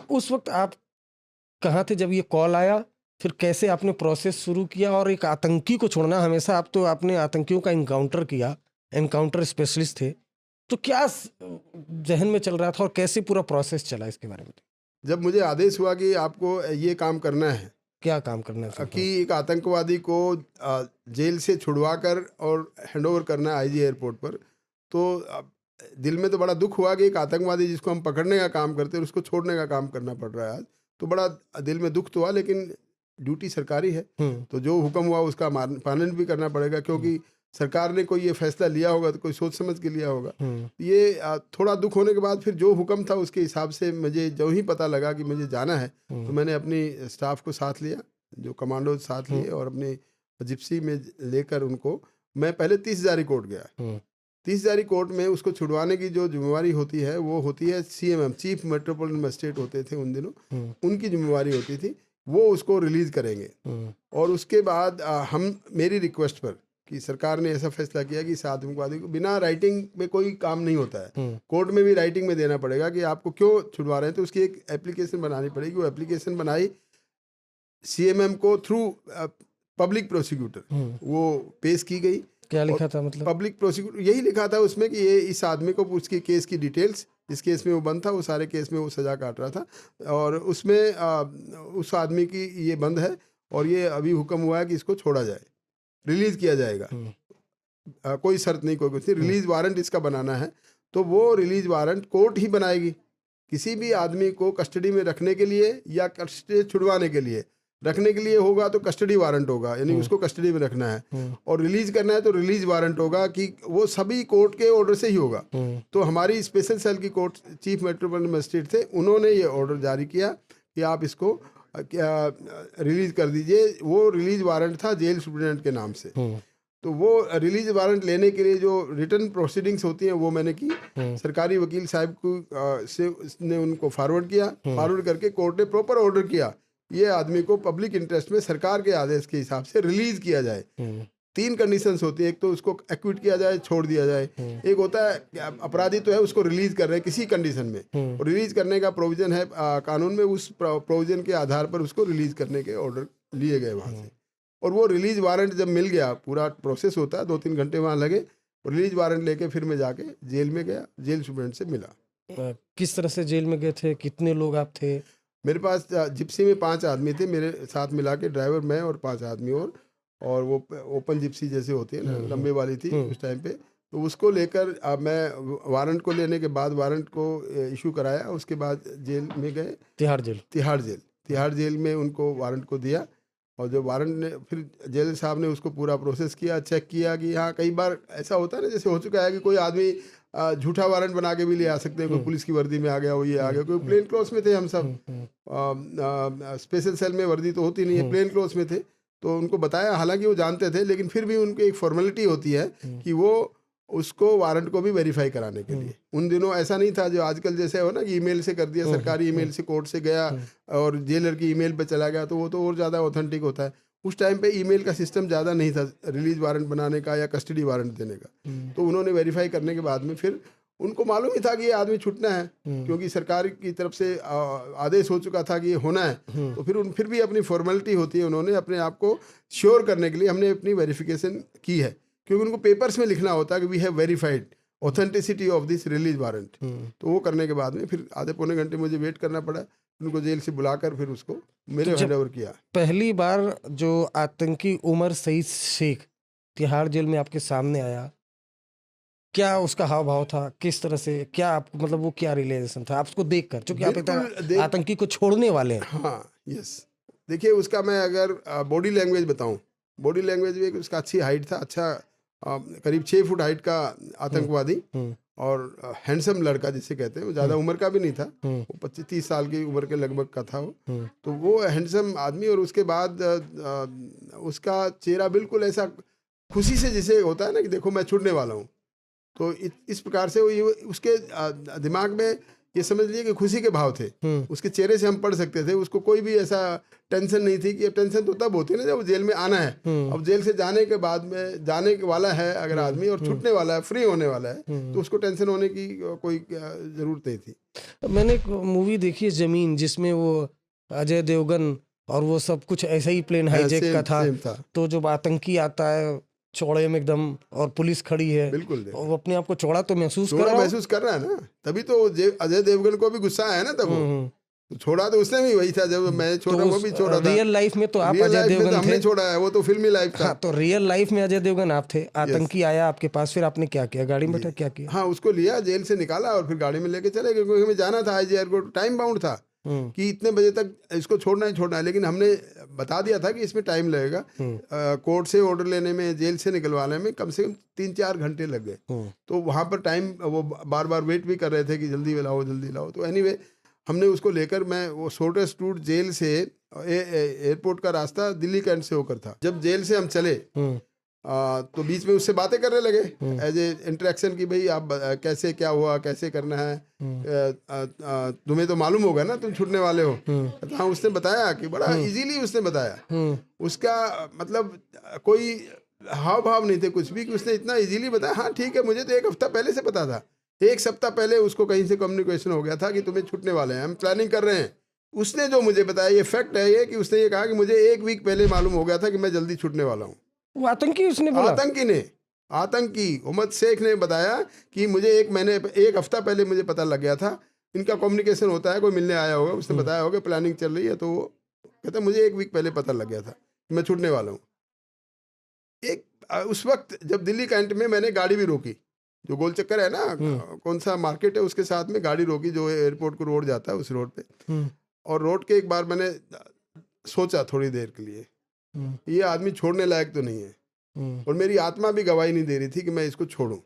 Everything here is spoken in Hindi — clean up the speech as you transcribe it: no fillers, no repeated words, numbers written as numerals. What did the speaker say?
उस वक़्त आप कहाँ थे जब ये कॉल आया? फिर कैसे आपने प्रोसेस शुरू किया? और एक आतंकी को छोड़ना, हमेशा आप तो आपने आतंकियों का एनकाउंटर किया, एनकाउंटर स्पेशलिस्ट थे। तो क्या ज़हन में चल रहा था और कैसे पूरा प्रोसेस चला, इसके बारे में? जब मुझे आदेश हुआ कि आपको ये काम करना है क्या काम करना है उसमें? कि एक आतंकवादी को जेल से छुड़वा कर और हैंडओवर करना है आईजी एयरपोर्ट पर, तो दिल में तो बड़ा दुख हुआ कि एक आतंकवादी जिसको हम पकड़ने का काम करते हैं उसको छोड़ने का काम करना पड़ रहा है आज। तो बड़ा दिल में दुख तो हुआ, लेकिन ड्यूटी सरकारी है, हुँ, तो जो हुक्म हुआ उसका पालन भी करना पड़ेगा, क्योंकि सरकार ने कोई ये फैसला लिया होगा तो कोई सोच समझ के लिया होगा। हुँ, ये थोड़ा दुख होने के बाद फिर जो हुक्म था उसके हिसाब से मुझे जो ही पता लगा कि मुझे जाना है, तो हुँ, मैंने अपनी स्टाफ को साथ लिया, जो कमांडो साथ हुँ, लिए, और अपनी जिप्सी में लेकर उनको मैं पहले 30 हज़ारी कोर्ट गया। हुँ, 30 हज़ारी कोर्ट में उसको छुड़वाने की जो जिम्मेवारी होती है वो होती है सीएमएम, चीफ मेट्रोपॉलिटन मजिस्ट्रेट होते थे उन दिनों, हुँ, उनकी जिम्मेवारी होती थी। वो उसको रिलीज़ करेंगे, हुँ, और उसके बाद हम मेरी रिक्वेस्ट पर कि सरकार ने ऐसा फैसला किया कि इस आतंकवादी को, बिना राइटिंग में कोई काम नहीं होता है, हुँ, कोर्ट में भी राइटिंग में देना पड़ेगा कि आपको क्यों छुड़वा रहे हैं, तो उसकी एक एप्लीकेशन बनानी पड़ेगी। वो एप्लीकेशन बनाई सीएमएम को थ्रू पब्लिक प्रोसिक्यूटर, हुँ। वो पेश की गई। क्या और लिखा था मतलब? पब्लिक प्रोसिक्यूटर यही लिखा था उसमें कि ये इस आदमी को उसकी केस की डिटेल्स, जिस केस में वो बंद था, वो सारे केस में वो सज़ा काट रहा था, और उसमें उस आदमी की ये बंद है, और ये अभी हुक्म हुआ है कि इसको छोड़ा जाए, रिलीज़ किया जाएगा। हुँ, कोई शर्त नहीं, कोई कुछ नहीं, हुँ, रिलीज़ वारंट इसका बनाना है। तो वो रिलीज़ वारंट कोर्ट ही बनाएगी। किसी भी आदमी को कस्टडी में रखने के लिए या कस्टडी से छुड़वाने के लिए, रखने के लिए होगा तो कस्टडी वारंट होगा, यानी हुँ, उसको कस्टडी में रखना है, हुँ, और रिलीज़ करना है तो रिलीज़ वारंट होगा, कि वो सभी कोर्ट के ऑर्डर से ही होगा। हुँ, तो हमारी स्पेशल सेल की कोर्ट चीफ मेट्रोपॉलिटन मजिस्ट्रेट थे, उन्होंने ये ऑर्डर जारी किया कि आप इसको रिलीज़ कर दीजिए। वो रिलीज़ वारंट था जेल सुप्रीडेंट के नाम से। हुँ, तो वो रिलीज वारंट लेने के लिए जो रिटर्न प्रोसीडिंग्स होती हैं वो मैंने की। हुँ, सरकारी वकील साहब को से उसने उनको फॉरवर्ड किया, हुँ, फॉरवर्ड करके कोर्ट ने प्रॉपर ऑर्डर किया, ये आदमी को पब्लिक इंटरेस्ट में सरकार के आदेश के हिसाब से रिलीज किया जाए। हुँ, 3 कंडीशंस होती है, एक तो उसको एक्विट किया जाए, छोड़ दिया जाए। हुँ, एक होता है कि अपराधी तो है, उसको रिलीज कर रहे हैं किसी कंडीशन में, हुँ, और रिलीज करने का प्रोविजन है कानून में, उस प्रोविजन के आधार पर उसको रिलीज करने के ऑर्डर लिए गए वहाँ हुँ। से। और वो रिलीज वारंट जब मिल गया, पूरा प्रोसेस होता है, 2-3 घंटे वहाँ लगे, और रिलीज वारंट लेके फिर मैं जाके जेल में गया, जेल सुप्रीडेंट से मिला। किस तरह से जेल में गए थे? कितने लोग आप थे? मेरे पास जिप्सी में 5 आदमी थे, मेरे साथ मिला के ड्राइवर, मैं और 5 आदमी और वो ओपन जिप्सी जैसे होती है ना, हुँ, हुँ, लंबे वाली थी हुँ, उस टाइम पे। तो उसको लेकर मैं वारंट को लेने के बाद वारंट को इशू कराया, उसके बाद जेल में गए, Tihar jail. Tihar jail. Tihar jail में उनको वारंट को दिया, और जो वारंट ने फिर जेल साहब ने उसको पूरा प्रोसेस किया, चेक किया कि हाँ, कई बार ऐसा होता है ना, जैसे हो चुका है कि कोई आदमी झूठा वारंट बना के भी ले आ सकते हैं, कोई हुँ, पुलिस की वर्दी में आ गया, वो ये आ हुँ, गया, कोई हुँ, प्लेन क्लॉथ्स में थे हम सब। हुँ, हुँ, स्पेशल सेल में वर्दी तो होती नहीं है, हुँ, प्लेन क्लॉथ्स में थे। तो उनको बताया, हालांकि वो जानते थे, लेकिन फिर भी उनकी एक फॉर्मेलिटी होती है हुँ, कि वो उसको वारंट को भी वेरीफाई कराने के हुँ, लिए। उन दिनों ऐसा नहीं था जो आजकल जैसे हो ना, कि ईमेल से कर दिया, हुँ, हुँ, सरकारी हुँ, ईमेल से कोर्ट से गया हुँ, और जेलर की ईमेल पे चला गया, तो वो तो और ज़्यादा ऑथेंटिक होता है। उस टाइम पे ईमेल का सिस्टम ज़्यादा नहीं था रिलीज वारंट बनाने का या कस्टडी वारंट देने का। हुँ, तो उन्होंने वेरीफाई करने के बाद में फिर उनको मालूम ही था कि ये आदमी छूटना है, हुँ, क्योंकि सरकार की तरफ से आदेश हो चुका था कि ये होना है। हुँ, तो फिर भी अपनी फॉर्मेलिटी होती है, उन्होंने अपने आप को श्योर करने के लिए हमने अपनी वेरिफिकेशन की है, क्योंकि उनको पेपर्स में लिखना होता है कि we have verified authenticity of this release warrant. Hmm. तो वो करने के बाद में फिर आधे पौने घंटे मुझे वेट करना पड़ा, उनको जेल से बुलाकर फिर उसको तो मेरे जब हैंड ओवर किया। पहली बार जो आतंकी उमर सईद शेख तिहाड़ जेल में आपके सामने आया, क्या उसका हाव-भाव था? किस तरह से, क्या आपको मतलब वो क्या रियलाइज़ेशन था आप उसको देखकर? चूँकि आप एक बिल्कुल देख आतंकी को छोड़ने वाले हैं। हाँ, यस। देखिए, उसका मैं अगर बॉडी लैंग्वेज बताऊँ, बॉडी लैंग्वेज भी उसका अच्छी हाइट था, अच्छा करीब 6 फुट हाइट का हुँ, आतंकवादी, हुँ, और हैंडसम लड़का जिसे कहते हैं, वो ज़्यादा हुँ, उम्र का भी नहीं था, हुँ, वो 25-30 साल की उम्र के लगभग का था वो। हुँ, तो वो हैंडसम आदमी, और उसके बाद उसका चेहरा बिल्कुल ऐसा खुशी से, जैसे होता है ना कि देखो मैं छुड़ने वाला हूँ। तो इस प्रकार से वो ये उसके दिमाग में ये समझ लिए कि खुशी के भाव थे। उसके चेहरे से हम पढ़ सकते थे, उसको कोई भी ऐसा टेंशन नहीं थी कि टेंशन तो तब होती है ना जब जेल में आना है। अब जेल से जाने के बाद में जाने वाला है अगर आदमी और छूटने वाला है, फ्री होने वाला है, तो उसको टेंशन होने की कोई जरूरत नहीं थी। मैंने एक मूवी देखी है जमीन, जिसमें वो अजय देवगन और वो सब कुछ ऐसा ही प्लेन हाईजैक का था। तो जब आतंकी आता है चौड़े में एकदम और पुलिस खड़ी है, बिल्कुल और वो अपने आप को चौड़ा तो महसूस कर रहा है ना, तभी तो अजय देवगन को भी गुस्सा आया ना तब वो। तो छोड़ा तो उसने भी वही था, जब मैं छोड़ा वो भी छोड़ा था। रियल लाइफ में तो आप अजय देवगन थे, हमने छोड़ा है, वो तो फिल्मी लाइफ था। हाँ, तो रियल लाइफ में अजय देवगन आप थे। आतंकी आया आपके पास, फिर आपने क्या किया? गाड़ी में बैठा क्या किया? हाँ, उसको लिया, जेल से निकाला और फिर गाड़ी में लेके चले गए, क्योंकि हमें जाना था आईजी एयरपोर्ट। टाइम बाउंड था कि इतने बजे तक इसको छोड़ना ही छोड़ना है, लेकिन हमने बता दिया था कि इसमें टाइम लगेगा। कोर्ट से ऑर्डर लेने में, जेल से निकलवाने में कम से कम 3-4 घंटे लग गए। तो वहाँ पर टाइम वो बार बार वेट भी कर रहे थे कि जल्दी लाओ जल्दी लाओ। तो एनीवे हमने उसको लेकर, मैं वो शॉर्टेस्ट रूट जेल से एयरपोर्ट का रास्ता दिल्ली कैंट से होकर था। जब जेल से हम चले तो बीच में उससे बातें करने लगे एज ए इंटरेक्शन की, भाई आप कैसे, क्या हुआ, कैसे करना है, तुम्हें तो मालूम होगा ना, तुम छूटने वाले हो। तो हाँ, उसने बताया कि बड़ा इजीली उसने बताया। उसका मतलब कोई हाव भाव नहीं थे कुछ भी, कि उसने इतना इजीली बताया। हाँ ठीक है, मुझे तो 1 हफ्ता पहले से पता था। 1 सप्ताह पहले उसको कहीं से कम्युनिकेशन हो गया था कि तुम्हें छूटने वाले हैं, हम प्लानिंग कर रहे हैं। उसने जो मुझे बताया, ये फैक्ट है ये, कि उसने ये कहा कि मुझे 1 वीक पहले मालूम हो गया था कि मैं जल्दी छूटने वाला हूँ। वो आतंकी उसने बोला? आतंकी उमर शेख ने बताया कि मुझे 1 हफ्ता पहले मुझे पता लग गया था। इनका कम्युनिकेशन होता है, कोई मिलने आया होगा, उसने बताया होगा प्लानिंग चल रही है। तो वो कहता मुझे 1 वीक पहले पता लग गया था कि मैं छूटने वाला हूँ। उस वक्त जब दिल्ली कैंट में मैंने गाड़ी भी रोकी, जो गोल चक्कर है ना, कौन सा मार्केट है उसके साथ में गाड़ी रोकी, जो एयरपोर्ट को रोड जाता है उस रोड पे। और रोड के एक बार मैंने सोचा थोड़ी देर के लिए, ये आदमी छोड़ने लायक तो नहीं है, और मेरी आत्मा भी गवाही नहीं दे रही थी कि मैं इसको छोड़ूं।